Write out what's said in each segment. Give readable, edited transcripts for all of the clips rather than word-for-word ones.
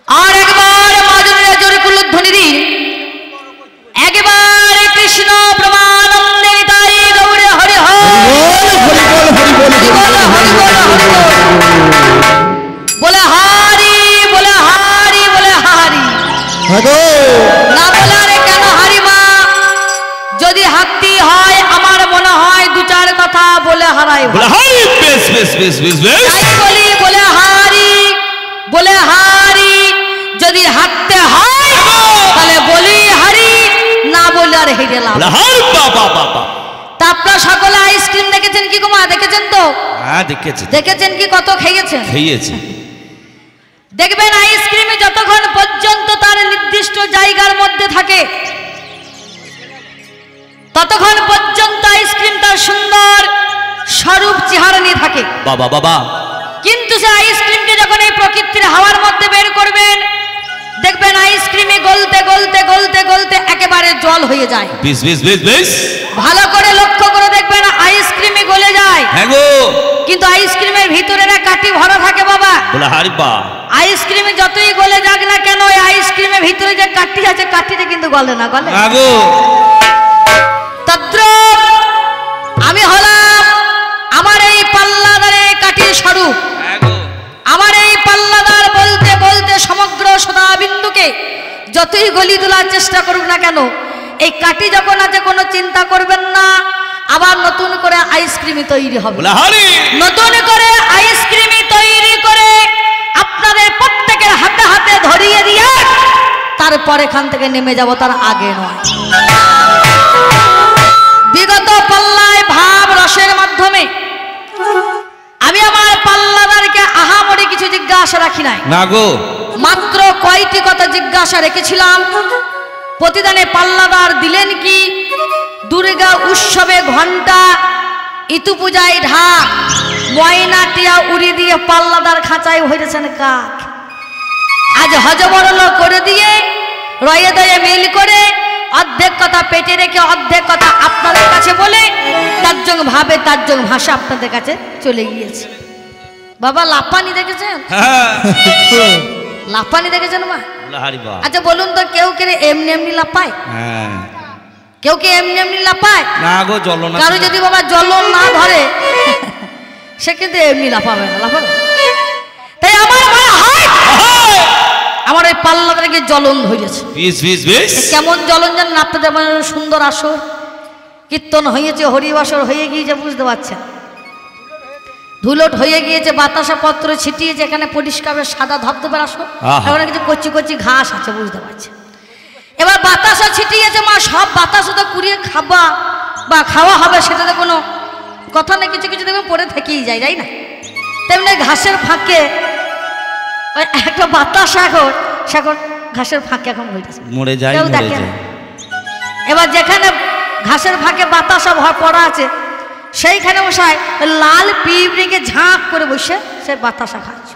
আর একবার মাজুরিয়া জোরে করল ধ্বনি দিন, একবার কৃষ্ণ প্রমানন্দে নিতাই গৌরে হরি হরি বলে হারি বলে হারি বলে হারি না বলে আরে কেন হারি মা? যদি হাতি হয় আমার মনে হয় দু চার কথা বলে হারাই তাই বলি বলে হারি বলে হারি। যদি হাঁটতে হয় তাহলে বলি হারি, না বলে আর হেরে লাভ। তা আপনারা সকলে আইসক্রিম দেখেছেন কি গোমা? দেখেছেন তো? হ্যাঁ দেখেছি। দেখেছেন কি কত খেয়েছেন? খেয়েছি। দেখবেন আইসক্রিমে যতক্ষণ পর্যন্ত তার নির্দিষ্ট জায়গার মধ্যে থাকে ততক্ষণ পর্যন্ত আইসক্রিম তার সুন্দর স্বরূপ চেহারা নিয়ে থাকে। বাবা বাবা। কিন্তু সে আইসক্রিমকে যখন এই প্রকৃতির হাওয়ার মধ্যে বের করবেন দেখবেন আইসক্রিমে গলতে গলতে গলতে গলতে একেবারে জল হয়ে যায়। ভালো করে লক্ষ্য করে দেখবেন আইসক্রিমে গলে যায়। কিন্তু আইসক্রিমের ভিতরে না কাঠি ভরা থাকে বাবা। আইসক্রিমে যতই গলে যাক না কেন ওই আইসক্রিমের ভিতরে যে কাঠি আছে কাঠিটা কিন্তু গলে না, গলে। তদ্রূপ আমি হলাম আমার এই পাল্লাদারের কাঠির স্বরূপ। আমার এই পাল্লাদার বলতে বলতে সমগ্র সদা বিন্দুকে যতই গলি তোলার চেষ্টা করুক না কেন এই কাঠি যখন আছে কোনো চিন্তা করবেন না, আবার নতুন করে আইসক্রিমই তৈরি হবে। নতুন করে আইসক্রিমই তৈরি করে আপনাদের প্রত্যেকের হাতে হাতে ধরিয়ে দিয়ে তারপর এখান থেকে নেমে যাব, তার আগে নয়। বিগত পাল্লায় ভাব রসের মাধ্যমে আমি আমার পাল্লাদারকে আহামরি কিছু জিজ্ঞাসা রাখি নাই না গো। মাত্র কয়টি কথা জিজ্ঞাসা রেখেছিলাম। প্রতিদানে পাল্লাদার দিলেন কি? দুর্গা উৎসবে ঘন্টা, ইতু পূজায় ঢাক, ময়না টিয়া উড়ি দিয়ে পাল্লাদার খাঁচায় হয়েছেন কাক। আজ হজবরল করে দিয়ে রয়ে দয়ে মিল করে অর্ধেক কথা পেটে রেখে অর্ধেক কথা আপনাদের কাছে বলে তার্জং ভাবে তার্জং ভাষা আপনাদের কাছে চলে গিয়েছে। বাবা লাপানি দেখেছেন? লাপানি দেখেছেন মা? আচ্ছা বলুন তো কেউ কে এমনি এমনি লাপায়? কেউ কে এমনি এমনি লাপায় না গো। জ্বলন কারো যদি বাবা জ্বলন না ধরে সে কিন্তু এমনি লাফাবে না, লাফাবে। তাই আমার মনে হয় আমার ওই পাল্লাটাকে জ্বলন ধরেছে। কেমন জ্বলন জানেন আপনাদের? মানে সুন্দর আসর কীর্তন হয়েছে, হরিবাসর হয়ে গিয়েছে, বুঝতে পারছেন? ধুলোট হয়ে গিয়েছে, বাতাসা পত্র ছিটিয়েছে, এখানে পরিষ্কার সাদা ধবধবের আসর, এখানে কিছু কচি কচি ঘাস আছে, বুঝতে পারছেন? এবার বাতাসা ছিটিয়েছে মা, সব বাতাসা তো কুড়িয়ে খাবা বা খাওয়া হবে সেটাতে কোনো কথা নেই। কিছু কিছু দেখবেন পরে থেকেই যায়, তাই না? তেমনি ঘাসের ফাঁকে ওই একটা বাতাসা এখন ঘাসের ফাঁকে এখন হইতেছে, মরে যায়, মরে যায়। এবার যেখানে ঘাসের ফাঁকে বাতাসা পড়া আছে সেইখানে বসায় লাল পিঁপড়েকে ঝাঁক করে বসে সে বাতাসা খাচ্ছে।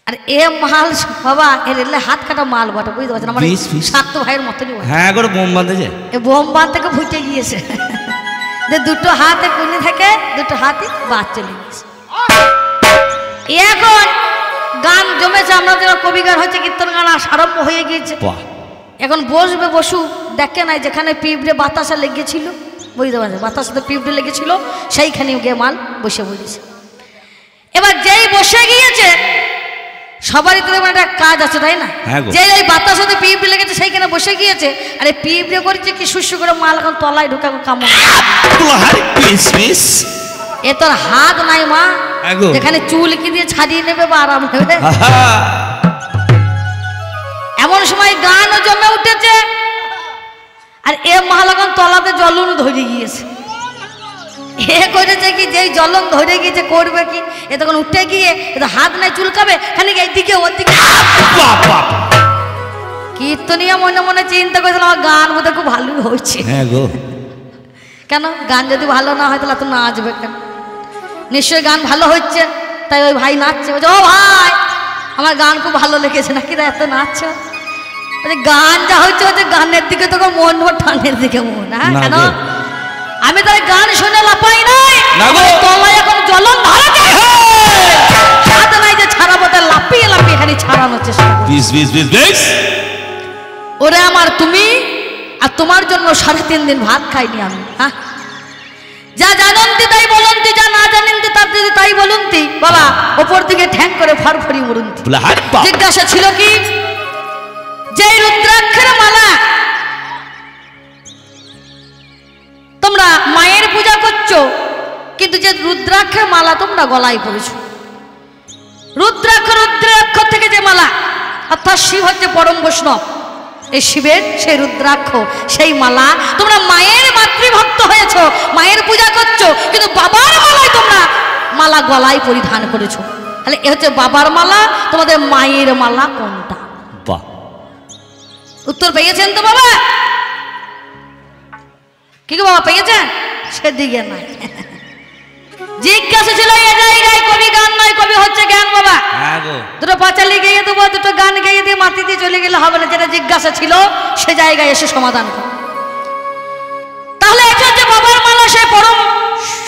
আর এ মাল বাবা এর হাত কাটা মাল বটে, বুঝতে পারছেন? আমার সাত ভাইয়ের মতনই। হ্যাঁ করে বোম বাঁধেছে, বোম বাঁধ থেকে ফুটে গিয়েছে। দুটো হাতে কুনি থেকে দুটো হাতে বাদ চলে গিয়েছে। এখন গান জমেছে, আমাদের কবি গান হচ্ছে, কীর্তন গান আরম্ভ হয়ে গিয়েছে। এখন বসবে, বসু দেখে নাই যেখানে পিঁপড়ে বাতাসা লেগেছিল, বুঝতে পারছেন? বাতাসাতে পিঁপড়ে লেগেছিল সেইখানে গিয়ে মাল বসে বলেছে। এবার যেই বসে গিয়েছে সবারই তো একটা কাজ আছে, তাই না? যে ওই বাতাসাতে পিঁপড়ে লেগেছে সেইখানে বসে গিয়েছে, আরে পিঁপড়ে করেছে কি শুষ্য করে মাল এখন তলায় ঢুকে কামড়। এ তোর হাত নাই মা, যেখানে চুল কি দিয়ে ছাড়িয়ে নেবে বা আরাম নেবে। এমন সময় গানও জমে উঠেছে আর এ মাল এখন তলাতে জ্বলন ধরে গিয়েছে। এ করেছে কি যেই জ্বলন ধরে গিয়েছে করবে কি, এ তখন উঠে গিয়ে হাত নাই চুলকাবে খানিক এইদিকে ওদিকে। কীর্তনিয়া মনে মনে চিন্তা করেছিল আমার গান বোধহয় খুব ভালো হয়েছে। কেন গান যদি ভালো না হয় তাহলে তো নাচবে কেন? নিশ্চয়ই গান ভালো হচ্ছে, তাই ওই ভাই নাচছে। বলছে ও ভাই আমার গান খুব ভালো লেগেছে নাকি, এত নাচছে? গান যা হচ্ছে হচ্ছে গানের দিকে তখন মন ভর, টানের দিকে মন। হ্যাঁ কেন? আমি তাই গান শুনে লাপাই নাই, তলায় এখন জ্বলন ধরে হাত নাই যে ছাড়াবো, তাই লাপিয়ে লাপিয়ে খালি ছাড়ানোর চেষ্টা করছি। ওরে আমার তুমি, আর তোমার জন্য 3.5 দিন ভাত খাইনি আমি। হ্যাঁ, যা জানন্তি তাই বলন্তি, যা না জানেনতি তাই বলন্তি। বাবা ওপর দিকে ঠ্যাং করে ফরফরি মরুন্তি। জিজ্ঞাসা ছিল কি, যে রুদ্রাক্ষের মালা তোমরা মায়ের পূজা করছো, কিন্তু যে রুদ্রাক্ষের মালা তোমরা গলায় পড়েছো, রুদ্রাক্ষ থেকে যে মালা, অর্থাৎ শিব হচ্ছে পরম বৈষ্ণব, এই শিবের সেই রুদ্রাক্ষ সেই মালা তোমরা মায়ের মাতৃভক্ত হয়েছো, মায়ের পূজা করছো, কিন্তু বাবার মালায় তোমরা মালা গলায় পরিধান করেছো। তাহলে এ হচ্ছে বাবার মালা, তোমাদের মায়ের মালা কোনটা? উত্তর পেয়েছেন তো বাবা? কি গো বাবা পেয়েছেন? সেদিকে নাই। জিজ্ঞাসা ছিল এ জায়গায় কবি গান নয়, কবি হচ্ছে জ্ঞান। বাবা দুটো পাঁচালি গেয়ে দেবো, দুটো গান গেয়ে দিয়ে মাটি দিয়ে চলে গেলে হবে না। যেটা জিজ্ঞাসা ছিল সে জায়গায় এসে সমাধান কর। তাহলে এটা হচ্ছে বাবার মালা, সে পরম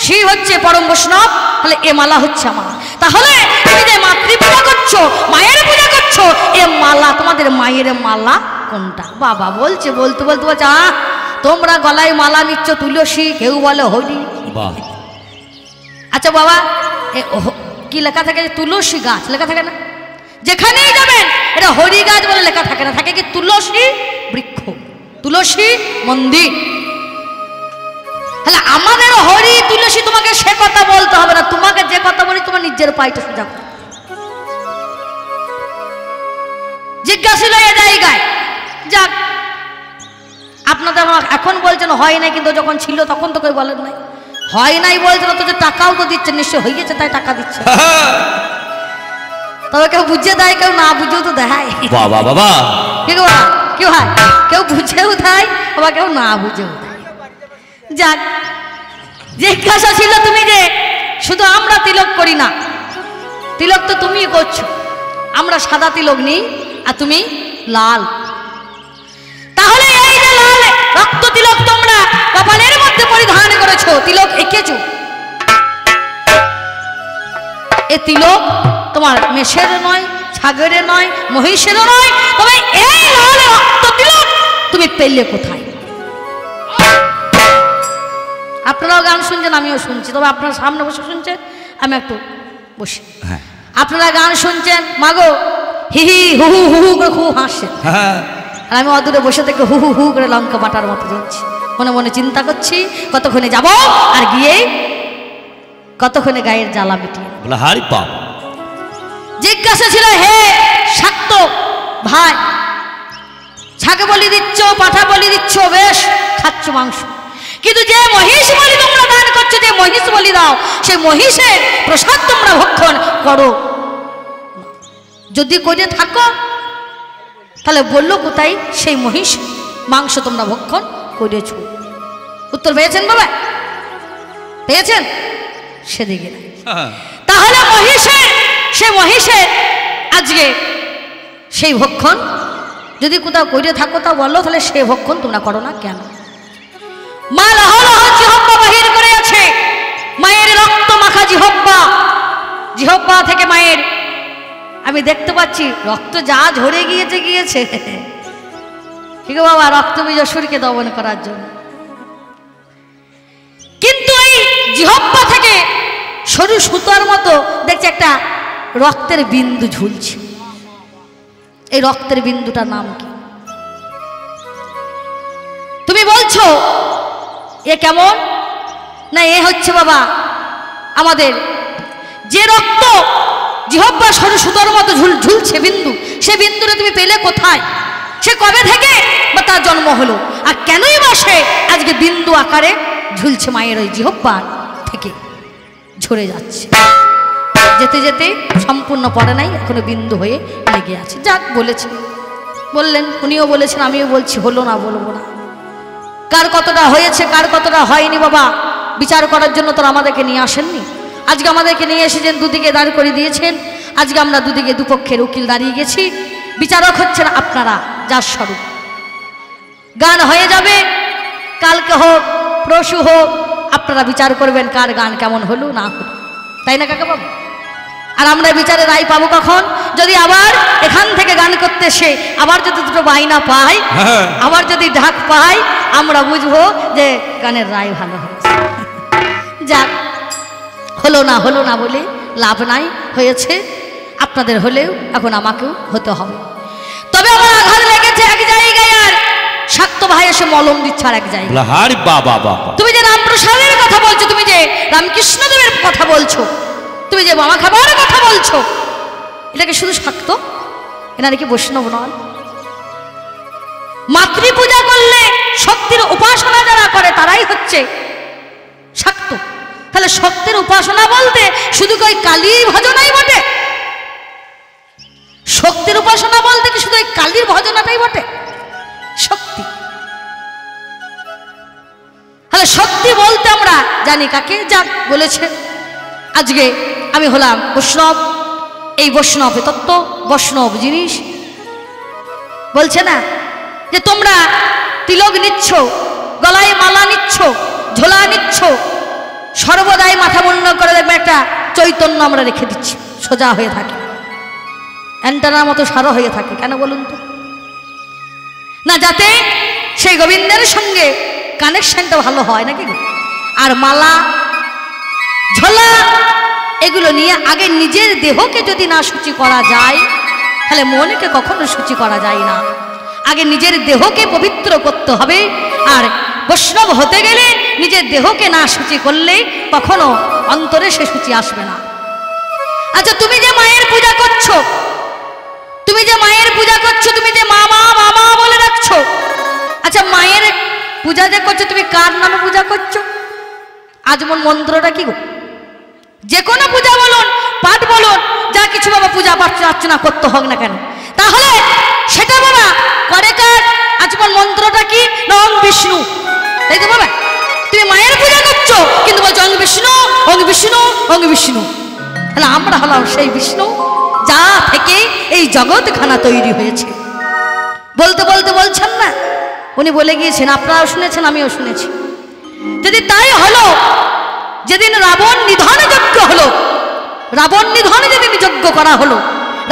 শিব হচ্ছে পরম বৈষ্ণব, তাহলে এ মালা হচ্ছে আমার। তাহলে তুমি যে মাতৃ পূজা করছো, মায়ের পূজা করছো, এ মালা তোমাদের মায়ের মালা কোনটা? বাবা বলছে, বলতে বলছে তোমরা গলায় মালা নিচ্ছ তুলসী, কেউ বলে হরি। আচ্ছা বাবা কি লেখা থাকে? তুলসী গাছ লেখা থাকে না? যেখানেই যাবেন এটা হরি গাছ বলে লেখা থাকে না, থাকে কি তুলসী বৃক্ষ, তুলসী মন্দির। তাহলে আমাদের হরি তুলসী তোমাকে সে কথা বলতে হবে না, তোমাকে যে কথা বলি তোমার নিজের পাইটা সোজা করো। জিজ্ঞাসা এ জায়গায় যাক, আপনাদের এখন বলছেন হয় নাই, কিন্তু যখন ছিল তখন তো কেউ বলেন নাই। হয় নাই বলছেন, অথচ টাকাও তো দিচ্ছেন, নিশ্চয় হয়ে গেছে তাই টাকা দিচ্ছে। তবে কেউ বুঝে দেয়, কেউ না বুঝেও তো দেয়। বাবা বাবা কি গো, কেউ হয় কেউ বুঝেও দেয়, আবার কেউ না বুঝেও দেয়। যাক, জিজ্ঞাসা ছিল তুমি যে শুধু আমরা তিলক করি না, তিলক তো তুমি করছো, আমরা সাদা তিলক নেই আর তুমি লাল। তাহলে এই যে লাল রক্ত তিলক তোমরা কপালের মধ্যে পরিধান করেছো, তিলক এঁকেছো, এ তিলক তোমার মেষের নয়, ছাগলের নয়, মহিষেরও নয়, তবে এই লাল রক্ত তিলক তুমি পেলে কোথায়? আপনারাও গান শুনছেন, আমিও শুনছি, তবে আপনারা সামনে বসে শুনছেন, আমি একটু বসে। আপনারা গান শুনছেন, মাগো হি হি হু হু হু করে খুব হাসছেন, আর আমি অদূরে বসে থেকে হু হু হু করে লঙ্কা বাটার মতো জ্বলছি, মনে মনে চিন্তা করছি কতক্ষণে যাব আর গিয়ে কতক্ষণে গায়ের জ্বালা মিটিয়ে। জিজ্ঞাসা ছিল হে শাক্ত ভাই, ছাগল বলি দিচ্ছ, পাঠা বলি দিচ্ছ, বেশ খাচ্ছ মাংস, কিন্তু যে মহিষ বলি তোমরা দান করছো, যে মহিষ বলি দাও, সেই মহিষের প্রসাদ তোমরা ভক্ষণ করো। যদি করে থাকো তাহলে বললো কোথায় সেই মহিষ মাংস তোমরা ভক্ষণ করেছ? উত্তর পেয়েছেন বাবা? পেয়েছেন? সেদিকে তাহলে মহিষের, সে মহিষের আজকে সেই ভক্ষণ যদি কোথাও করে থাকো তা বলো, তাহলে সে ভক্ষণ তোমরা করো না কেন? মা লহ লহ জিহ্বা বাহির করে আছে, মায়ের রক্ত মাখা জিহ্বা, জিহ্বা থেকে মায়ের আমি দেখতে পাচ্ছি রক্ত যা ঝরে গিয়েছে ঠিক বাবা, রক্ত বীজ অসুরকে দমন করার জন্য। কিন্তু এই জিহ্বা থেকে সরু সুতার মতো দেখছি একটা রক্তের বিন্দু ঝুলছে, এই রক্তের বিন্দুটার নাম কি? তুমি বলছো এ কেমন? না, এ হচ্ছে বাবা আমাদের যে রক্ত জিহ্বা সরু সুতার মতো ঝুলছে বিন্দু, সে বিন্দুটা তুমি পেলে কোথায়? সে কবে থেকে বা তার জন্ম হলো, আর কেনই বা সে আজকে বিন্দু আকারে ঝুলছে মায়ের ওই জিহ্বা থেকে ঝরে যাচ্ছে, যেতে যেতে সম্পূর্ণ পড়ে নাই, এখনো বিন্দু হয়ে লেগে আছে। যাক বলেছে, বললেন, উনিও বলেছেন, আমিও বলছি, হলো না বলবো না। কার কতটা হয়েছে কার কতটা হয়নি বাবা বিচার করার জন্য তো আমাদেরকে নিয়ে আসেননি। আজকে আমাদেরকে নিয়ে এসেছেন, দুদিকে দাঁড় করে দিয়েছেন, আজকে আমরা দুদিকে দুপক্ষের উকিল দাঁড়িয়ে গেছি, বিচারক হচ্ছেন আপনারা, যার স্বরূপ। গান হয়ে যাবে, কালকে হোক পরশু হোক, আপনারা বিচার করবেন কার গান কেমন হলো না হলো, তাই না কাকা বাবু? আর আমরা বিচারে রায় পাবো কখন? যদি আবার এখান থেকে গান করতে এসে আবার যদি দুটো বাইনা পাই, আবার যদি ঢাক পাই, আমরা বুঝবো যে গানের রায় ভালো হয়েছে। যাক, হলো না বলে লাভ নাই, হয়েছে। আপনাদের হলেও এখন আমাকেও হতে হবে। তবে আমার আঘাত লেগেছে এক জায়গায়, আর শাক্ত ভাই এসে মলম দিচ্ছে আর এক জায়গায়। তুমি যে রামপ্রসাদের কথা বলছো, তুমি যে রামকৃষ্ণদেবের কথা বলছো, তুমি যে বাবা খাবার কথা বলছো, এটাকে শুধু শাক্ত, এনারা কি বৈষ্ণব নন? মাতৃ পূজা করলে শক্তির উপাসনা যারা করে তারাই হচ্ছে শাক্ত। তাহলে শক্তির উপাসনা বলতে শুধু ওই কালীর ভজনাই বটে? শক্তির উপাসনা বলতে কি শুধু ওই কালীর ভজনাটাই বটে? শক্তি, তাহলে শক্তি বলতে আমরা জানি কাকে? যাক বলেছে। আজকে আমি হলাম বৈষ্ণব, এই বৈষ্ণব তত্ত্ব, বৈষ্ণব জিনিস বলছে না যে তোমরা তিলক নিচ্ছ, গলায় মালা নিচ্ছ, ঝোলা নিচ্ছ, সর্বদাই মাথা মুন্ড করে দেখবে একটা চৈতন্য আমরা রেখে দিচ্ছি, সোজা হয়ে থাকে, অ্যান্টানার মতো সারো হয়ে থাকে। কেন বলুন তো? না, যাতে সেই গোবিন্দের সঙ্গে কানেকশনটা ভালো হয় নাকি? আর মালা ঝোলা এগুলো নিয়ে আগে নিজের দেহকে যদি না শুচি করা যায়, তাহলে মনকে কখনো শুচি করা যায় না। আগে নিজের দেহকে পবিত্র করতে হবে, আর বৈষ্ণব হতে গেলে নিজের দেহকে না শুচি করলে কখনো অন্তরে সে শুচি আসবে না। আচ্ছা, তুমি যে মায়ের পূজা করছো, তুমি যে মায়ের পূজা করছো, তুমি যে মামা মামা বলে রাখছো, আচ্ছা মায়ের পূজা যে করছো তুমি কার নামে পূজা করছো? আজমন মন্ত্রটা কি গো? যে কোনো পূজা বলুন, পাঠ বলুন, যা কিছু বাবা পূজা পাঠ অর্চনা করতে হোক না কেন, তাহলে সেটা বাবা করে কার? আজমন মন্ত্রটা কি? ওং বিষ্ণু, তাই তো বাবা? তুমি মায়ের পূজা করছো কিন্তু বলছো ওং বিষ্ণু, ওং বিষ্ণু, ওং বিষ্ণু। তাহলে আমরা হলাম সেই বিষ্ণু যা থেকে এই জগৎখানা তৈরি হয়েছে। বলতে বলতে বলছেন না, উনি বলে গিয়েছেন, আপনারাও শুনেছেন, আমিও শুনেছি। যদি তাই হলো, যেদিন রাবণ নিধন যজ্ঞ হলো, রাবণ নিধনে যেদিন যজ্ঞ করা হলো,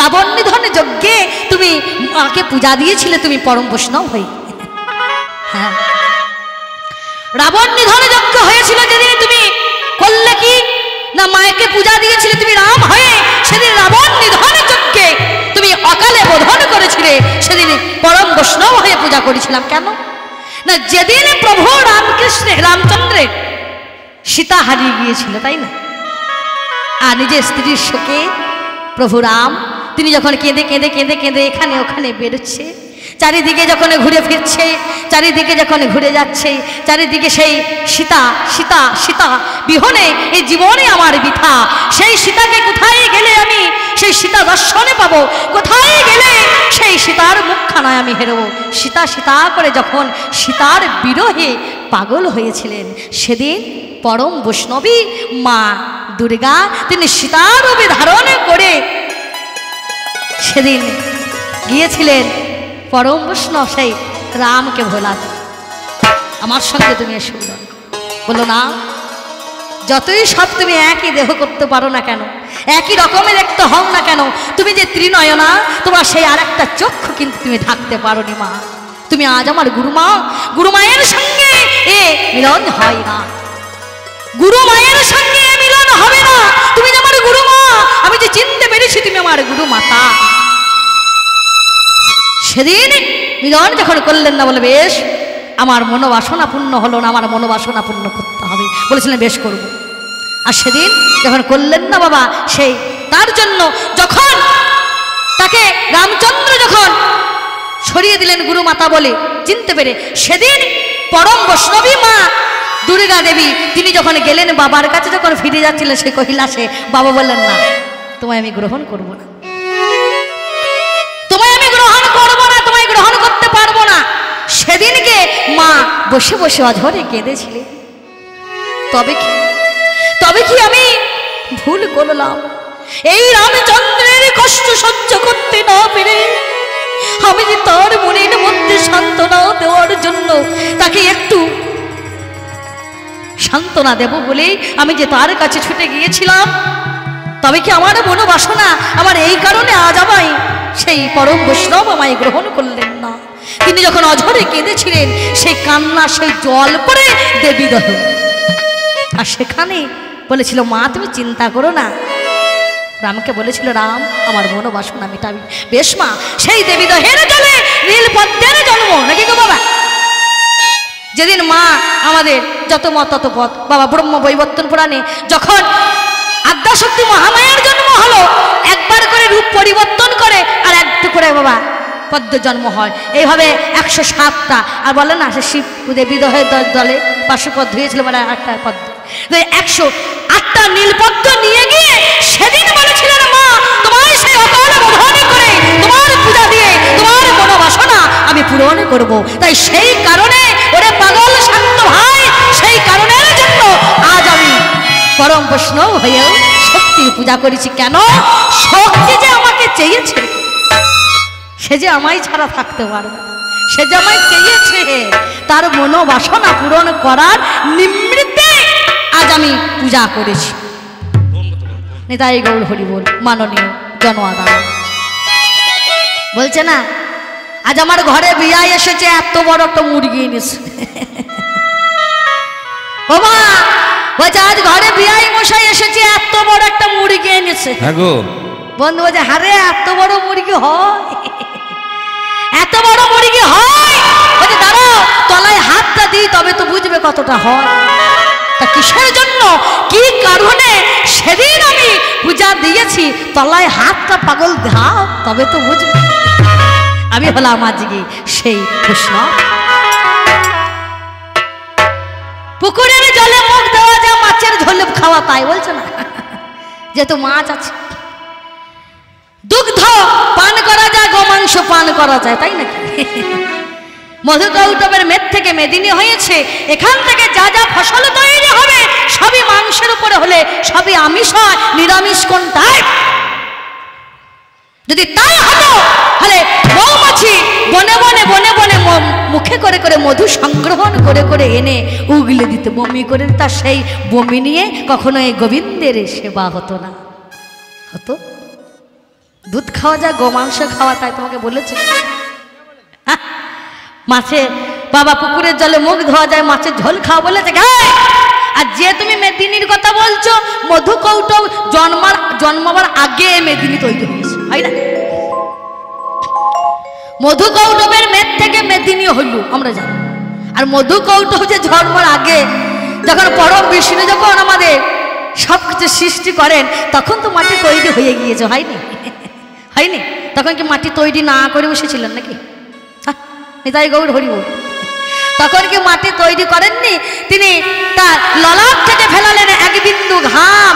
রাবণ নিধনে যজ্ঞে তুমি মাকে পূজা দিয়েছিলে, তুমি পরম বৈষ্ণব হয়ে। হ্যাঁ, রাবণ নিধনে যজ্ঞ হয়েছিল যেদিন, তুমি করলে কি না মায়েকে পূজা দিয়েছিলে তুমি রাম হয়ে, সেদিন রাবণ নিধনে যজ্ঞে তুমি অকালে বোধন করেছিলে, সেদিন পরম বৈষ্ণব হয়ে পূজা করেছিলাম। কেন না? যেদিন প্রভু রামচন্দ্রের সীতা হারিয়ে গিয়েছিল, তাই না? আর নিজের স্ত্রীর শোকে প্রভু রাম তিনি যখন কেঁদে কেঁদে কেঁদে কেঁদে এখানে ওখানে বেরোচ্ছে, চারিদিকে যখন ঘুরে ফিরছে, চারিদিকে যখন ঘুরে যাচ্ছে, চারিদিকে সেই সীতা সীতা সীতা বিহনে এই জীবনে আমার বৃথা, সেই সীতাকে কোথায় গেলে আমি সেই সীতা দর্শনে পাবো, কোথায় গেলে সেই সীতার মুখখানায় আমি হেরবো। সীতা সীতা করে যখন সীতার বিরহে পাগল হয়েছিলেন, সেদিন পরম বৈষ্ণবী মা দুর্গা তিনি সীতার রূপে ধারণ করে সেদিন গিয়েছিলেন পরম বৈষ্ণব সেই রামকে ভোলাতে, আমার সঙ্গে তুমি এসে বলো না, যতই সব তুমি একই দেহ করতে পারো না কেন, একই রকমের দেখতে হও না কেন, তুমি যে ত্রিনয়না, তোমার সেই আর একটা চক্ষু কিন্তু তুমি থাকতে পারো নি মা। তুমি আজ আমার গুরুমা, গুরুমায়ের সঙ্গে এ মিলন হয় না, গুরু মায়ের সঙ্গে মিলন হবে না। তুমি যে আমার গুরুমা, আমি যে চিনতে পেরেছি তুমি আমার গুরু মাতা। সেদিন মিলন যখন করলেন না, বলে বেশ আমার মনোবাসনা পূর্ণ হলো না, আমার মনোবাসনা পূর্ণ করতে হবে, বলেছিলেন বেশ করব। আর সেদিন যখন করলেন না বাবা, সেই তার জন্য যখন তাকে রামচন্দ্র যখন সরিয়ে দিলেন গুরু মাতা বলে চিনতে পেরে, সেদিন পরম বৈষ্ণবী মা দুর্গা দেবী তিনি যখন গেলেন বাবার কাছে, যখন ফিরে যাচ্ছিলেন সে কৈলাসে, বাবা বললেন না তোমায় আমি গ্রহণ করব না, তোমায় আমি গ্রহণ করব না, তোমায় গ্রহণ করতে পারবো না। সেদিনকে মা বসে বসে অঝরে কেঁদেছিলেন। তবে কি আমি ভুল করলাম? এই রামচন্দ্রের কষ্ট সহ্য করতে না পেরে আমি যে তার মনের মধ্যে সান্ত্বনা দেওয়ার জন্য, তাকে একটু সান্ত্বনা দেব বলে আমি যে তার কাছে ছুটে গিয়েছিলাম, তবে কি আমার মনোবাসনা আমার এই কারণে আজ আমায় সেই পরম বৈষ্ণব আমায় গ্রহণ করলেন না। তিনি যখন অঝরে কেঁদেছিলেন সেই কান্না সেই জল পড়ে দেবী দহ, আর সেখানে বলেছিল মা তুমি চিন্তা করো না। রামকে বলেছিল রাম আমার মনোবাসনা মেটাবি। বেশ মা, সেই দেবী দহের জলে নীল পদ্মের জন্ম নাকি গো বাবা। যেদিন মা আমাদের যত মত তত পথ, বাবা ব্রহ্ম বৈবর্তন পুরাণে যখন আদ্যাশক্তি মহামায়ার জন্ম হলো, একবার করে রূপ পরিবর্তন করে আর একটু করে বাবা পদ্ম জন্ম হয়। এইভাবে 107টা, আর বলে না সে শিব দেবী দহের দলে পাশুপদ্ম হয়েছিল, মানে একটা পদ্ম 108টা নীল পদ্ম নিয়ে গিয়ে সেদিন বলেছিলেন মা তোমায় সেই অকাল বোধনে করে তোমার পূজা দিয়ে তোমার মনোবাসনা আমি পূরণ করব। তাই সেই কারণে ওরে পাগল শান্ত ভাই, সেই কারণের জন্য আজ আমি পরম বৈষ্ণব হয়েও শক্তির পূজা করেছি। কেন? শক্তি যে আমাকে চেয়েছে, সে যে আমায় ছাড়া থাকতে পারবে, সে যে আমায় চেয়েছে, তার মনোবাসনা পূরণ করার নিমিত্তে আজ আমি পূজা করেছি। নিতাই গৌর হরি বল। মাননীয় জনআদান বলছে না আজ আমার ঘরে বিয়ে এসেছে, এত বড় একটা মুরগি এনেছে। ও মা বলছে আজ ঘরে বিয়াই মশাই এসেছে, এত বড় একটা মুরগি এনেছে। বন্ধু বলছে হারে এত বড় মুরগি হয়, এত বড় মুরগি হয়। বলছে দাঁড়াও তলায় হাতটা দিই তবে তো বুঝবে কতটা হয়। তা কিসের জন্য কি কারণে সেদিন আমি পূজা দিয়েছি, তলায় হাতটা পাগল দাও তবে তো বুঝবে। আমি হলাম আজকে সেই বৈষ্ণব। পুকুরের জলে মুখ দেওয়া যায়, মাছের ঝোল খাওয়া তাই বলছে না, যেহেতু মাছ আছে। দুগ্ধ পান করা যায়, গোমাংস পান করা যায়, তাই নাকি? মধু কৌটবের মেদ থেকে মেদিনী হয়েছে, এখান থেকে যা যা ফসল তৈরি হবে সবই মাংসের উপরে হলে সবই আমিষ হয়, নিরামিষ কোনটাই? যদি তাই হতো তাহলে মৌমাছি বনে বনে বনে বনে মুখে করে করে মধু সংগ্রহণ করে করে এনে উগলে দিতে, বমি করে দিত, সেই বমি নিয়ে কখনো এই গোবিন্দের সেবা হতো না। হতো দুধ খাওয়া যায়, গোমাংস খাওয়া, তাই তোমাকে বলেছে। মাছে বাবা পুকুরের জলে মুখ ধোয়া যায়, মাছের ঝোল খাওয়া বলেছে। আর যে তুমি মেদিনীর কথা বলছো, মধু কৌটব জন্মাবার আগে মেদিনী তৈরি হয়েছে, হয় না? মধু কৌটবের মেদ থেকে মেদিনী হইল আমরা জানি। আর মধু কৌটব যে জন্মার আগে যখন পরম বিষ্ণু যখন আমাদের সবকিছু সৃষ্টি করেন, তখন তো মাটি তৈরি হয়ে গিয়েছে, হয়নি? হয়নি? তখন কি মাটি তৈরি না করে বসেছিলেন নাকি? নিতাই গৌর হরি বল। তখন কি মাটি তৈরি করেননি? তিনি তার ললাট থেকে ফেলালেন এক বিন্দু ঘাম,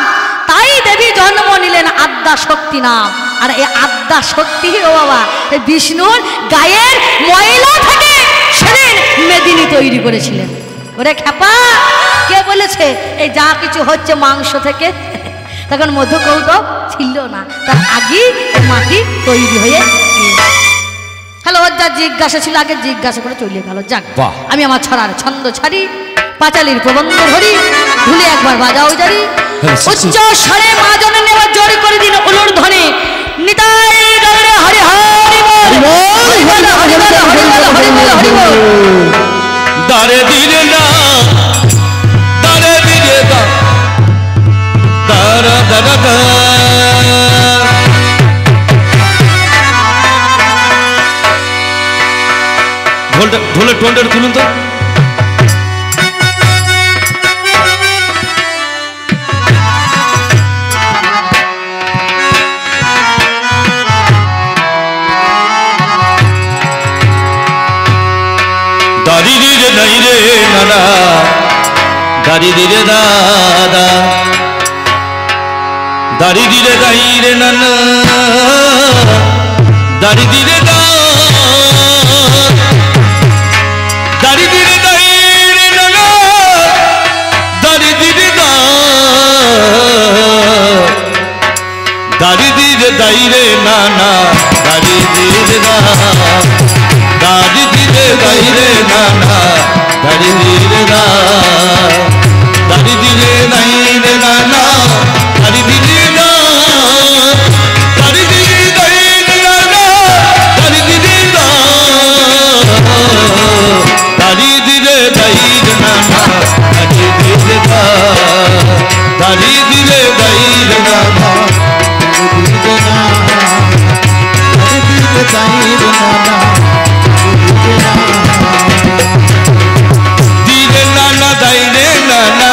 তাই দেবী জন্ম নিলেন আদ্যা শক্তি নাম। আর এই আদ্যা শক্তি ও বাবা বিষ্ণুর গায়ের ময়লা থেকে সেদিন মেদিনী তৈরি করেছিলেন। ওরে খেপা, কে বলেছে এই যা কিছু হচ্ছে মাংস থেকে? তখন মধু কৌটব ছিল না, তার আগেই মাটি তৈরি হয়ে গিয়েছে। হ্যালো, ওর যা জিজ্ঞাসা ছিল আগে জিজ্ঞাসা করে চলে গেল। যাক, আমি আমার ছড়ার ছন্দ ছাড়ি, পাঁচালির প্রবন্ধ ধরি, ভুলে একবার বাজাও জারি, উচ্চ স্বরে মা জনে নেওয়া জোর করে দিন উলুর ধ্বনি। নিতাই গৌর হরি হরি বল, হরি বল, হরি বল, হরি বল, হরি বল, হরি বল। দারে দিরে না, দারে দিরে দা, দারা দারা দা। ঢোলের টোনটা তুলুন তো। দারি দিরে নাই রে নানা, দারি দিরে দাদা, দারি দিরে গাই রে নানা, দারি দিরে দা, দারি দিরে দাই রে নানা, দারি দিরে দা, দারি দিরে দাই রে নানা, দারি দিরে দা, দারি দিরে দাই রে নানা, দারি দিরে দা, দারি দিরে নাই রে নানা, দারি দিরে দা। দাইরে নানা দিরে নানা দাইরে নানা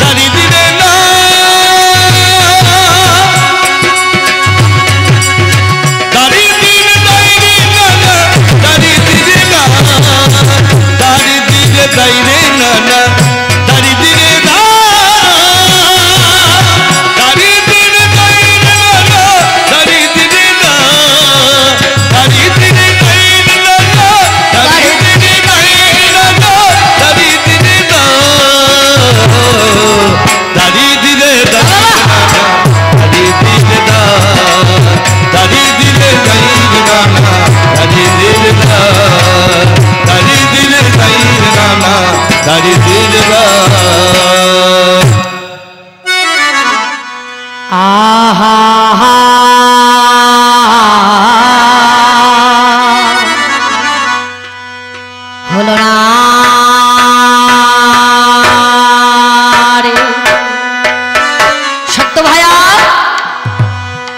দারি দিরে না দারি দিরে দাইরে নানা দারি দিরে না দারি দিরে দাইরে নানা দারি দিরে না দারি দিরে দাইরে নানা দারি দিরে না দারি দিরে দাইরে নানা দারি দিরে দাইরে নানা দারি দিরে না দারি দিরে দারি দিরে না দারি দিরে দাইরে নানা দারি দিরে না দারি দিরে দাইরে নানা দারি দিরে না আহা হা হলো না রে সত্য ভাইয়া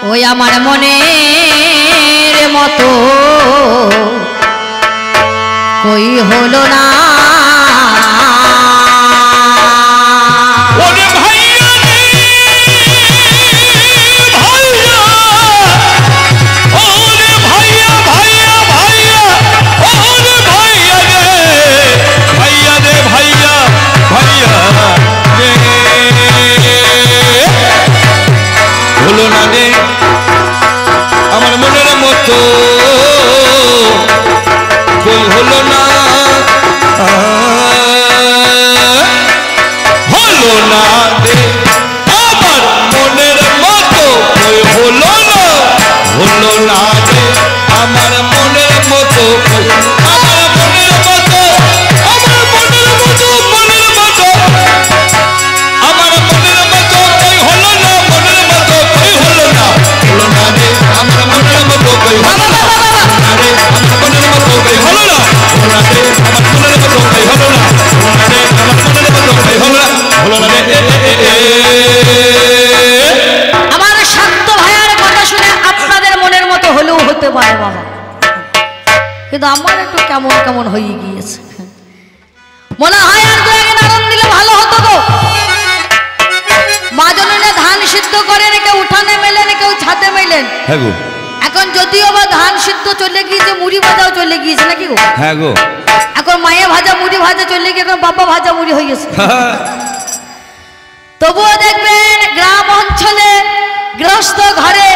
ওই আমার মনের মতো কই হলো না ওরে ভাইয়া রে ভাইয়া ওরে ভাইয়া ভাইয়া ভাইয়া ওরে ভাইয়া রে ভাইয়া রে ভাইয়া ভাইয়া রে হলো না রে আমার মনের মতো কই হলো না হলো না রে আমার মনের মতো কই হলো না হলো না রে আমার মনের মতো কই আমার মনের মতো আমার মনের মতো মনের মতো আমার মনের মতো কই হলো না মনের মতো কই হলো না রে আমার মনের মতো কই হলো না রে আমার মনের মতো কই হলো না রে আমার মনের মতো কই হলো না রে আমার মনের মতো কই হলো না রে আমার শান্ত ভাইয়ার কথা শুনে আপনাদের মনের মতো হলেও হতে পারে বাবা, কিন্তু আমার একটু কেমন কেমন হয়ে গিয়েছে। মনে হয় আর দু একদিন আরাম দিলে ভালো হতো গো। মা জননে ধান সিদ্ধ করেন, কেউ উঠানে মেলেন, কেউ ছাদে মেলেন। হ্যাঁ গো, এখন যদিও বা ধান সিদ্ধ চলে গিয়েছে, মুড়ি ভাজাও চলে গিয়েছে নাকি গো? হ্যাঁ গো, এখন মায়ে ভাজা মুড়ি ভাজা চলে গিয়ে এখন বাবা ভাজা মুড়ি হয়ে গেছে। তবুও দেখবেন গ্রাম অঞ্চলে গৃহস্থ ঘরে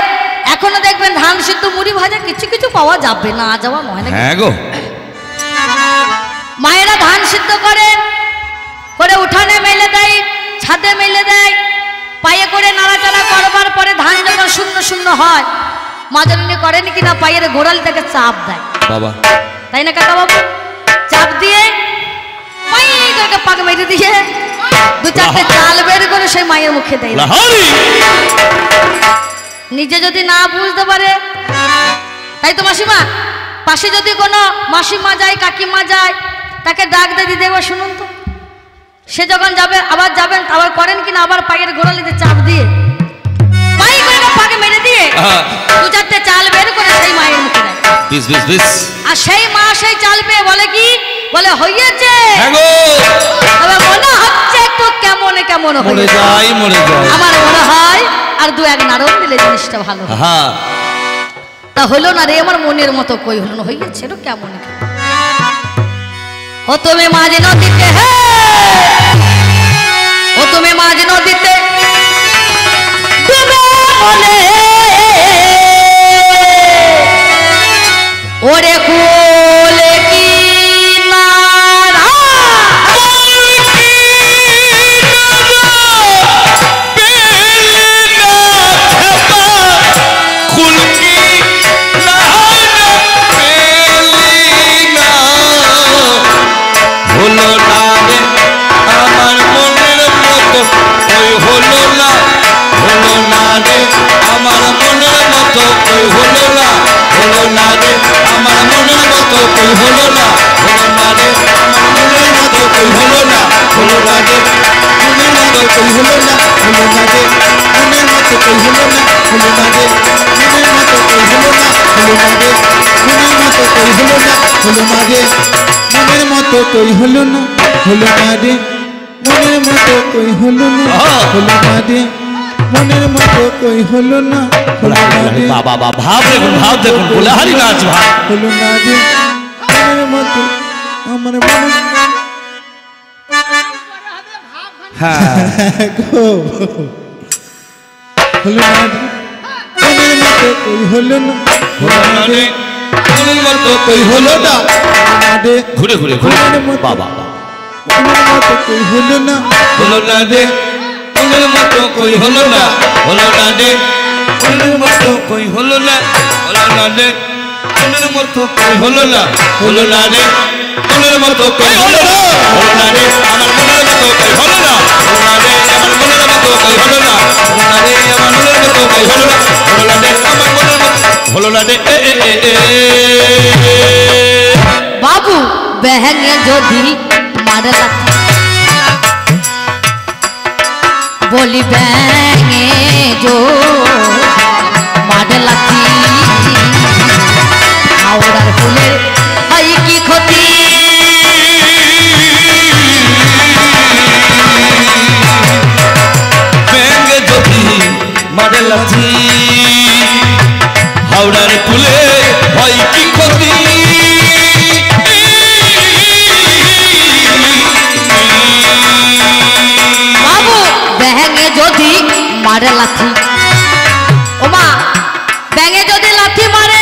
এখনো দেখবেন ধান সিদ্ধ মুড়ি ভাজা কিছু কিছু পাওয়া যাবে, না যাওয়া নয় না। হ্যাঁ গো, মায়েরা ধান সিদ্ধ করেন, করে উঠানে মেলে দেয়, ছাদে মেলে দেয়, পায়ে করে নাড়াচাড়া করবার পরে ধান যখন শূন্য শূন্য হয়, মা জননী করেন কিনা পায়ের গোড়াল থেকে চাপ দেয় বাবা, তাই না কাকা বাবু? চাপ দিয়ে পাক মেরে দিয়ে দু চারটে চাল বের করে সেই মায়ের মুখে দেয়। নিজে যদি না বুঝতে পারে, তাই তো মাসিমা পাশে যদি কোনো মাসিমা যায়, কাকিমা যায়, তাকে ডাক দিয়ে দিতে এবার শুনুন তো, সে যখন যাবে আবার যাবেন, আবার করেন কিনা আবার পায়ের গোড়ালিতে চাপ দিয়ে পাই করে পাকে মেরে দিয়ে দু চারটে চাল বের করে সেই মায়ের মুখে দেয়। আর সেই মা সেই চাল পেয়ে বলে কি, বলে হইয়েছে, তবে মনে হচ্ছে একটু কেমন কেমন মরে যায়, আমার মনে হয় আর দু এক নাড়ন দিলে জিনিসটা ভালো। তা হলো না রে আমার মনের মতো কই হলো না, হইয়েছে তো কেমন। ও তুমি মাঝে নদীতে, ও তুমি মাঝে নদীতে ডুবে বলে ওরে কোলে কি হলো না হলো না হলো না রে মনের মতো কই হলো না রে মনের মতো কই হলো না রে মনের মতো কই হলো না রে বাবা বাবা ভাব দেখুন গোলাহারি নাচ ভাব হলো না রে মনের মতো আমার মনে হ্যাঁ গো হলো না রে মনের মতো কই হলো না রে মনের মতো কই হলো না রে ঘুরে বাবা মনের মতো কই হলো না রে মনের মতো কই হলো না রে মনের মতো কই হলো না রে মনের মতো কই হলো না রে মনের মতো কই হলো না রে আমার মনের মতো কই হলো না রে আমার মনের মতো কই হলো না রে আমার মনের মতো কই হলো না রে আমার মনের মতো হলো না রে বাবু বেহেঙ্গে যদি মারে লাথি বলি ব্যাঙে जो मारे लाथी हावड़ार फुलेर हाई की क्षति ব্যাঙে যদি মারে লাথি হাওড়ার ফুলে হয় কি ক্ষতি बाबू ব্যাঙে যদি मारे लाथी ओमा ব্যাঙে যদি লাথি मारे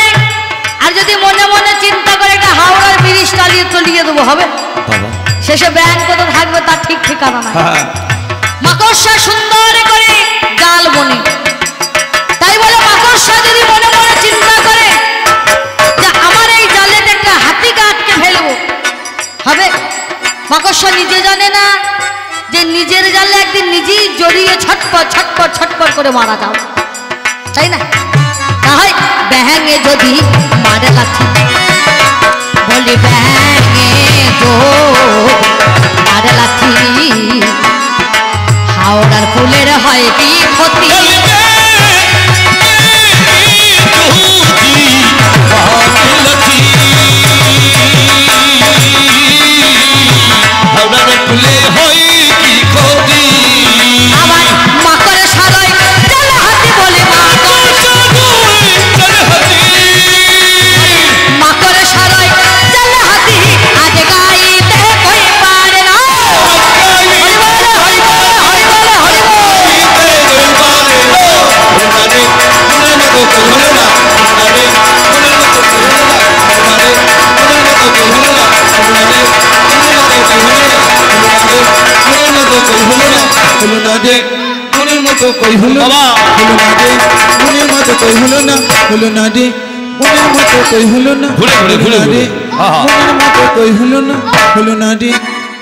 আর যদি মনে মনে চিন্তা করে এটা হাওড়ার ব্রিজ চালিয়ে চলিয়ে দেবো হবে বাবা শেষে ব্যাঙ কত থাকবে তার ঠিক ঠিকানা নাই মাকড়সা সুন্দর করে জাল বনে তাই বলে মাকড়সা যদি মনে মনে চিন্তা করে যে আমার এই জালে একটা হাতিকে আটকে ফেলবো হবে মাকড়সা নিজে জানে না যে নিজের জালে একদিন নিজেই জড়িয়ে ছটপট ছটপট ছটপট করে মারা যাও তাই না তাই ব্যাঙে যদি মারে লাথি বলি ব্যাঙে তো মারে লাথি হাওড়ার ফুলের হয় কি ক্ষতি হাওড়ার ফুলে হয় কি ক্ষতি আবার মাকড় সারাই চলে হাতি বলে মাকড় সারাই চলে হাতি আজ গাইতে কই পারে না মনের মতো কই হলো না মনের মতো কই হলো না রে মনের মতো কই হলো না রে মনের মতো কই হলো না রে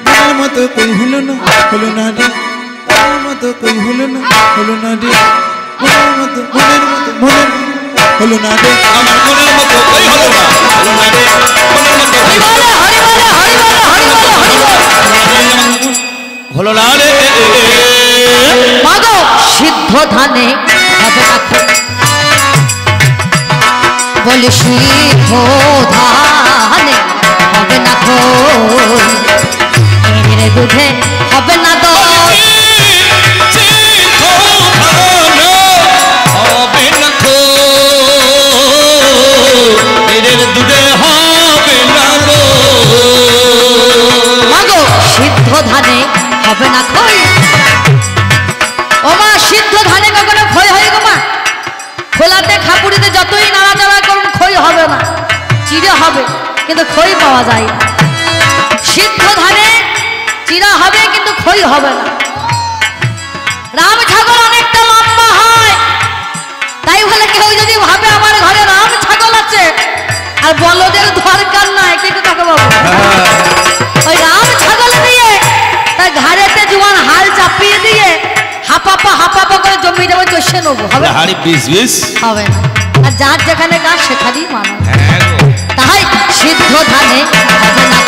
মনের মতো কই হলো না রে মনের মতো কই হলো না রে মনের মতো মনের হলো না রে আমার মনের মতো কই হলো না রে মনের মতো কই হলো না রে মাগো সিদ্ধ ধানে হবে না বলি সিদ্ধ ধানে হবে না এর দুধে হবে না দই হবে না এর দুধে হবে না মাগো সিদ্ধ ধানে হবে না খই ও মা সিদ্ধ ধানে কখনো খই হয় গো মা খোলাতে খাপুরিতে যতই নাড়াচাড়া করুন খই হবে না চিড়ে হবে কিন্তু খই পাওয়া যায় না সিদ্ধ ধানে চিড়া হবে কিন্তু খই হবে না রাম ছাগল অনেকটা লম্বা হয় তাই বলে কেউ যদি ভাবে আমার ঘরে রাম ছাগল আছে আর বলদের দরকার নাই কিন্তু তাকে বাবু ওই রাম ছাগল দিয়ে তার ঘাড়েতে জোয়ান হাল চাপিয়ে দিয়ে হাপাপা করে জমি দেবো চষে নেবো হবে হাড়ি 20 হবে না আর যার যেখানে গাছ সেখানেই মানো তাই সিদ্ধ ধানে হবে না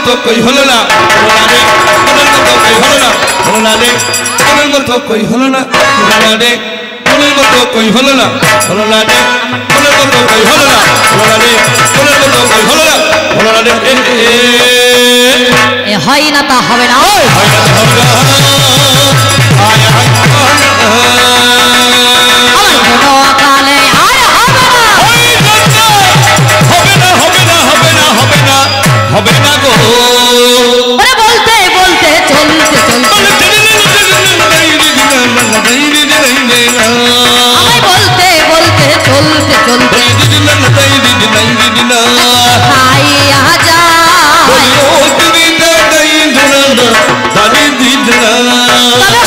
মতো কই হলো না হলো না রে মনের মতো কই হলো না হলো না রে মনের মতো কই হলো না হলো না রে মনের মতো কই হলো না হলো না রে মনের মতো কই হলো না হলো না রে মনের মতো কই হলো না হলো না রে এ হয় না তা হবে না হয় না হবে না হবে না গো বলতে বলতে চলতে চলতে বলতে বলতে চলতে চলতে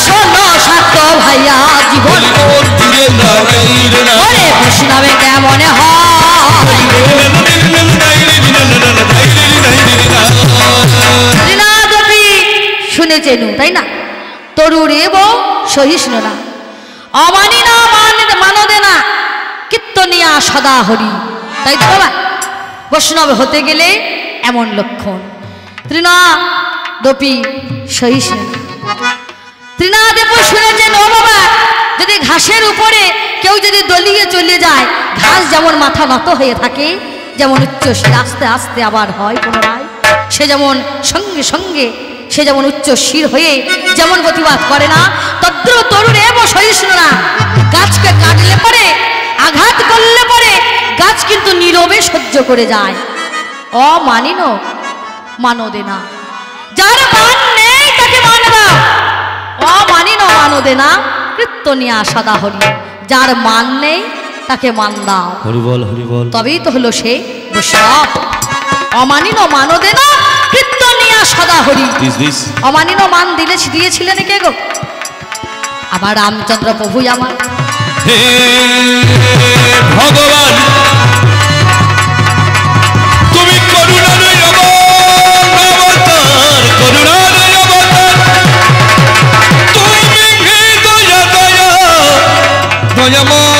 শোনো সাত ভাইয়া জীবন বৈষ্ণবে কেমন হয় শুনেছেন তাই না তরুর এবং সহিষ্ণু না অমানি না মানদে না কীর্তনিয়া সদা হরি তাই তো বাবা বৈষ্ণব হতে গেলে এমন লক্ষণ তৃণা দপি সহিষ্ণু তৃণাদেব শুনেছেন ও বাবা যদি ঘাসের উপরে কেউ যদি দলিয়ে চলে যায় ঘাস যেমন মাথা নত হয়ে থাকে যেমন উচ্চশির আস্তে আস্তে আবার হয় পুনরায় সে যেমন সঙ্গে সঙ্গে সে যেমন উচ্চ শির হয়ে যেমন প্রতিবাদ করে না তদ্র তরুণ এবং সহিষ্ণু না গাছকে কাটলে পরে আঘাত করলে পরে গাছ কিন্তু নীরবে সহ্য করে যায় অমানিন মানদে না যার মান নেই তাকে মানবা অমানিন মানদে না কীর্তনিয়া সদা হরি যার মান নেই তাকে মান দাও হরিবল হরিবল তবেই তো হলো সে বৈষ্ণব অমানিন মানদে না কীর্তনিয়া সদা হরি অমানিন মান দিয়েছিলেন কে গো আমার রামচন্দ্র প্রভু আমার হে ভগবান তুমি করুণার অবতার করুণার অবতার তুমি দয়া দয়া দয়াময়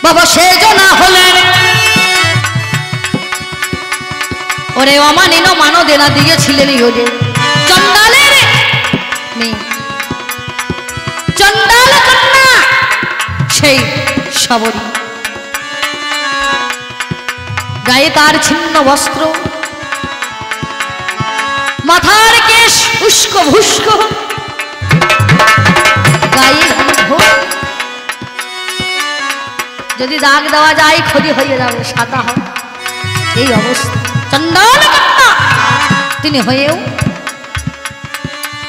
বাবা সেজনা হলেন ওরে অমানিন মানদেনা দিয়েছিলেন ওরে চন্ডালের মেয়ে চন্ডাল কন্যা সেই সবরী গায়ে তার ছিন্ন বস্ত্র মাথার কেশ উস্কো ভুস্কো গায়ে যদি দাগ দেওয়া যায় খড়ি হয়ে যাবে সাদা হবে এই অবস্থা চন্ডাল কন্যা তিনি হয়েও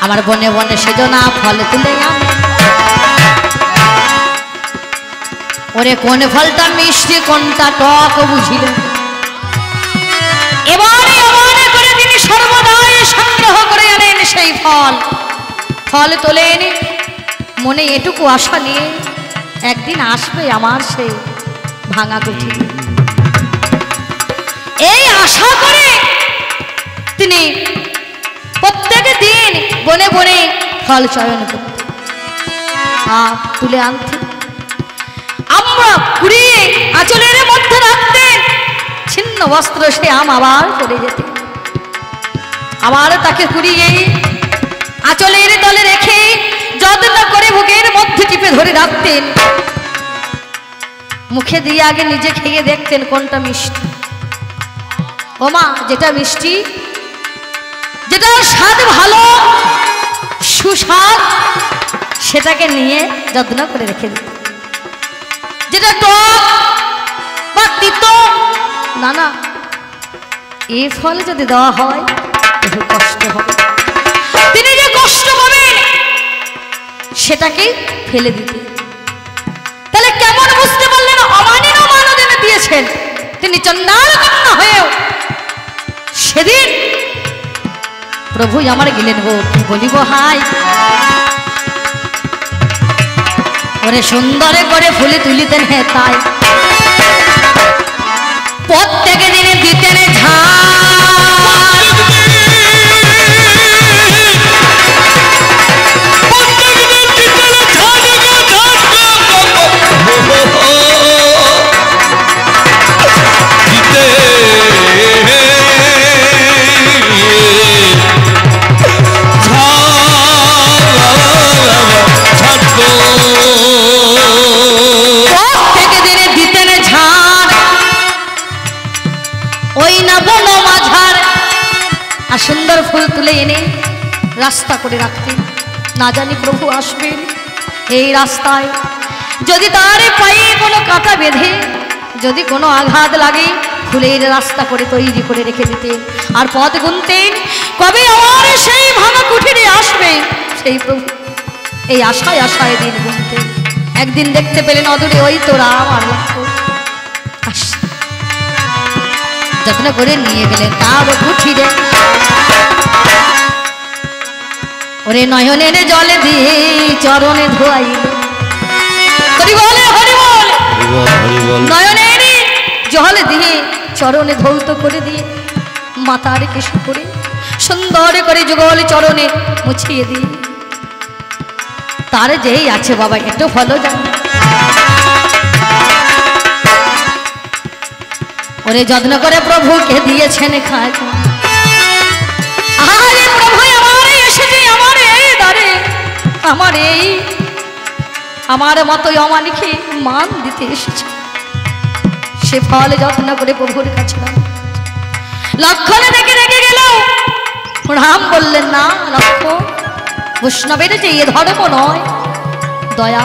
আমার বনে বনে সেজনা ফল তুলে আনে ওরে কোন ফলটা মিষ্টি কোনটা টক বুঝিল এবারে এবারে করে তিনি সর্বদাই সংগ্রহ করে আনেন সেই ফল ফল তোলে এনে মনে এটুকু আশা নিয়ে একদিন আসবে আমার সেই ভাঙা কুঠি এই আশা করে তিনি প্রত্যেক দিন বনে বনে ফল চয়ন করতেন আর তুলে আনতেন আমরা কুড়িয়ে আঁচলের মধ্যে রাখতেন ছিন্ন বস্ত্র সে আম আবার চলে যেত আবার তাকে কুড়িয়ে আঁচলের তলে রেখে যত্ন করে বুকের মধ্যে টিপে ধরে রাখতেন মুখে দিয়ে আগে নিজে খেয়ে দেখতেন কোনটা মিষ্টি ও মা যেটা মিষ্টি যেটা স্বাদ ভালো সুস্বাদ সেটাকে নিয়ে যত্ন করে রেখে দিত যেটা টক বা তিতো না না এই ফল যদি দেওয়া হয় একটু কষ্ট হবে তিনি যে কষ্ট পাবেন সেটাকেই ফেলে দিতে তাহলে কেমন বুঝতে পারলেন অমানিন মানদেনা দিয়েছেন তিনি চন্ডাল কন্যা হয়েও সেদিন প্রভু আমার গেলেন গো কি বলিব হাই ওরে সুন্দরে করে ফুলে তুলিতেন হে তাই প্রত্যেক দিনে দিতেন ঝাল তুলে এনে রাস্তা করে রাখতেন। না জানি প্রভু আসবেন এই রাস্তায়, যদি তার পায়ে কোনো কাঁটা বেঁধে যদি কোনো আঘাত লাগে ফুলের রাস্তা করে তৈরি করে রেখে দিতেন। আর পথ গুনতেন কবে আমার সেই ভাঙা কুঠিরে আসবে সেই প্রভু, এই আশায় আশায় দিন গুনতেন। একদিন দেখতে পেলেন অদূরে ওই তো রাম আর লক্ষ্মণ আসছে, যত্ন করে নিয়ে গেলেন তার কুঠিরে। ওরে নয়নের জলে দিয়ে চরণে ধোয়াইল, নয়নের জল দিয়ে চরণে ধৌত করে দিয়ে মাতার কেশ করে সুন্দর করে যুগল চরণে মুছিয়ে দিয়ে তার যেই আছে বাবা একটু ভালো জানি। ওরে যত্ন করে প্রভুকে দিয়েছেন খায়, আরে প্রভু আমার এসেছে আমার এই দ্বারে, আমার এই আমার মতোই অমানিকে মান দিতে এসেছে। সে ফল যত্ন করে প্রভুর কাছে লক্ষণে দেখে রেখে গেল। রাম বললেন না লক্ষ্মণ, বৈষ্ণবের যে এ ধর্ম নয়, দয়া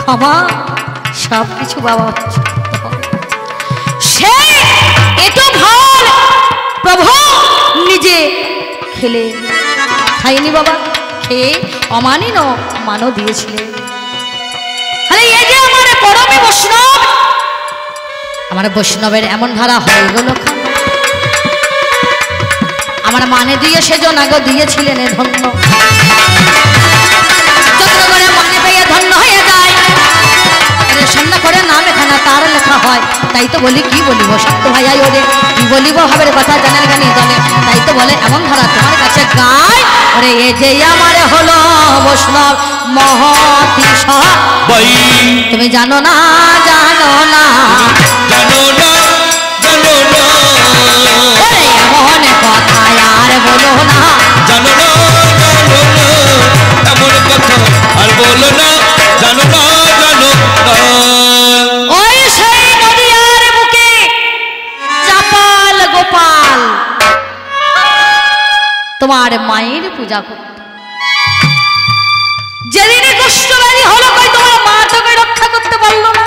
ক্ষমা সব কিছু বাবা সে এতো ফল প্রভু নিজে খেলে খাইনি বাবা, খেয়ে অমানিন মানও দিয়েছিলেন। আরে এই যে আমার পরমে বৈষ্ণব, আমার বৈষ্ণবের এমন ধারা হয়ে গেল, আমার মানে দিয়ে সেজন আগে দিয়েছিলেন ধন্য, যত্ন করে মানে পেয়ে ধন্য হয়ে যায়। সন্ধ্যা করে নাম এখানে তার লেখা হয়, তাই তো বলি কি বলিব সত্য ভাইয়া ওরে কি বলিব ভাবের কথা জানার গানি দলে, তাই তো বলে এমন ধারা তোমার কাছে গায়। ওরে এ যে আমার হলো বৈষ্ণব মহতি সবাই, তুমি জানো না জানো না জানো না জানো না, ওরে এমন কথা আর বলো না, জানো না জানো না, এমন কথা আর বলো না, জানো না জানো না। ওই সেই নদীয়ার বুকে চাপাল গোপাল তোমার মায়ের পূজা করত, যেদিনে কষ্টবাদী হলো কই তোমার মা তোকে রক্ষা করতে পারলো না।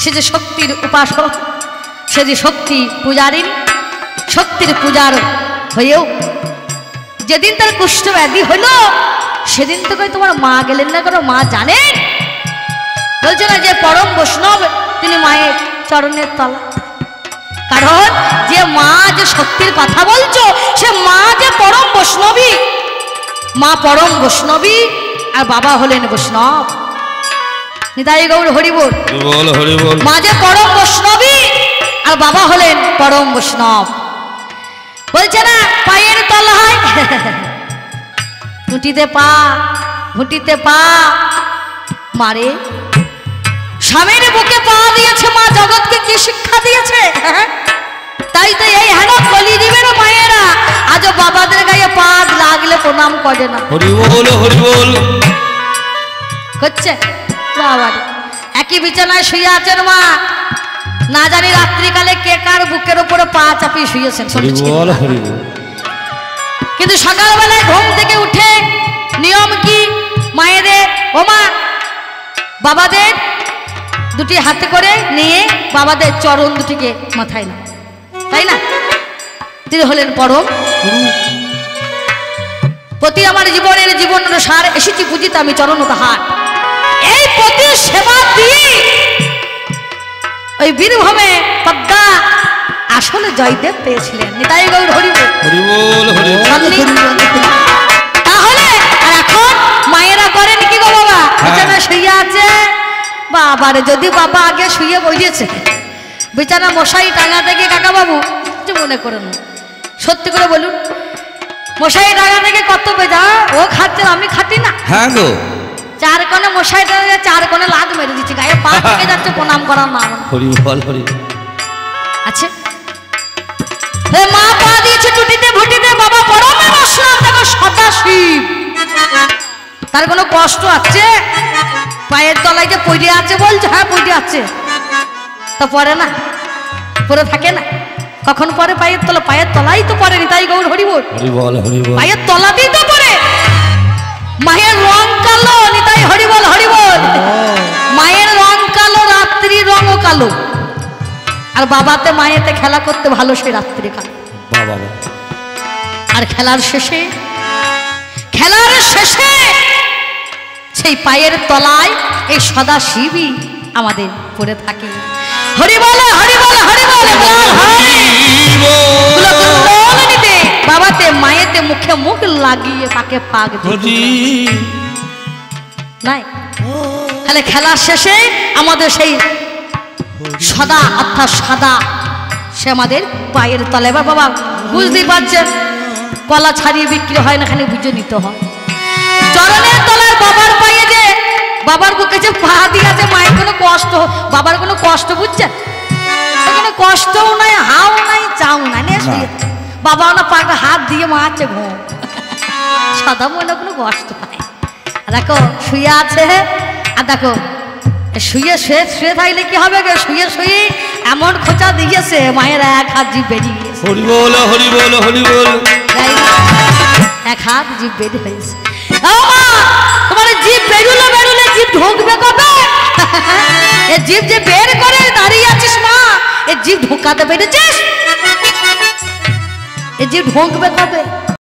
সে যে শক্তির উপাসক, সে যে শক্তি পূজারিনী, শক্তির পূজার হয়েও যেদিন তার কুষ্ঠব্যাধি হলো সেদিন তো কই তোমার মা গেলেন না, কারণ মা জানেন বলছে না যে পরম বৈষ্ণব তিনি মায়ের চরণের তলা, কারণ যে মা যে শক্তির কথা বলছো সে মা যে পরম বৈষ্ণবী, মা পরম বৈষ্ণবী আর বাবা হলেন বৈষ্ণব। নিতাই গৌর হরিবোল হরিবোল, মা যে পরম বৈষ্ণবী আর বাবা হলেন পরম বৈষ্ণব। বলছে না পায়ের তলায় ঘুটিতে পা, ঘুটিতে পা মারে, স্বামীর বুকে পা দিয়েছে মা, জগৎকে কি শিক্ষা দিয়েছে। তাই তো এই হেন কলিযুগের মায়েরা আজও বাবাদের গায়ে পা লাগলে প্রণাম করে না। হরিবোল হরিবোল হচ্ছে বাবা একই বিছানায় শুয়ে আছেন মা, না জানি রাত্রিকালে কে কার বুকের উপরে পা চাপিয়ে শুয়েছেন, হরিবোল হরিবোল। কিন্তু সকালবেলায় ঘুম থেকে উঠে নিয়ম কি মায়েদের, ও মা বাবাদের দুটি হাতে করে নিয়ে বাবাদের চরণ দুটিকে মাথায় না, তাই না? তিনি হলেন পরম প্রতি আমার জীবনের জীবনের সার এসেছি বুঝিতে আমি চরণ তাহার। এই প্রতি সেবা দিয়ে ওই বীরভূমে পদ্মা আসলে জয়দেব পেয়েছিলেন। নিতাই গৌর হরিবোল হরিবোল হরিবোল। তাহলে আর এখন মায়েরা করেন কি গো বাবা, বিছানা শুয়ে আছে, বাবারে যদি বাবা আগে শুয়ে বসেছে বিছানা মশাই টাঙা থেকে, কাকা বাবু কিছু মনে করেন সত্যি করে বলুন, মশাই টাঙা থেকে কত বেজা ও খাচ্ছে আমি খাটি না। হ্যাঁ গো, চার কোণে মশাই টাঙা, চার কোণে লাগ মেরে দিচ্ছি, গায়ে পা থেকে যাচ্ছে প্রণাম করার নাম। হরিবোল হরিবোল। আচ্ছা মা পা দিয়েছে টুটিতে ভুটিতে, বাবা পরমে বৈষ্ণব দেখো সদাশিব, তার কোনো কষ্ট আছে? পায়ের তলায় যে পড়ে আছে বলছে, হ্যাঁ পড়ে আছে, তো পরে না পরে থাকে না, কখন পরে পায়ের তলা? পায়ের তলাই তো পড়েনি, তাই গৌর হরি বল। পায়ের তলাতেই তো পড়ে। মায়ের রং কালো, নিতাই হরি বল হরি বল। মায়ের রং কালো, রাত্রির রঙও কালো। আর বাবাতে মায়েতে খেলা করতে ভালো, সে রাত্রি কালো। আর খেলার শেষে সেই পায়ের তলায় এই সদা শিবই আমাদের পড়ে থাকে। হরি বল হরি বল হরি বল। বাবাতে মায়েতে মুখে মুখ লাগিয়ে পাকে পাক নাই। তাহলে খেলার শেষে আমাদের সেই সদা অর্থাৎ সাদা সে আমাদের পায়ের তলায়। এবার বাবা বুঝতেই পারছেন, কলা ছাড়িয়ে বিক্রি হয় না, এখানে বুঝে নিতে হয়। চরণের তলার বাবার পায়ে যে বাবার বুকে যে পা দিয়ে আছে, মায়ের কোনো কষ্ট, বাবার কোনো কষ্ট বুঝছেন? কোনো কষ্টও নাই, হাও নাই, চাও নাই, বাবাও না পাটা হাত দিয়ে মারছে ঘুম। সাদা মনে কোনো কষ্ট নাই। দেখো শুয়ে আছে, আর দেখো শুয়ে শুয়ে শুয়ে থাকলে কি হবে? শুয়ে শুয়ে এমন খোঁচা দিয়েছে, মায়ের এক হাত জিভ বেরিয়ে গেছে। হরি বল হরি বল হরি বল। এক হাত জিভ বেরিয়ে হয়েছে। তোমার জিভ বেরুলে জিভ ঢুকবে কবে? এ জিভ যে বের করে দাঁড়িয়ে আছিস মা, এ জিভ ঢুকাতে পেরেছিস? এ জিভ ঢুকবে কবে?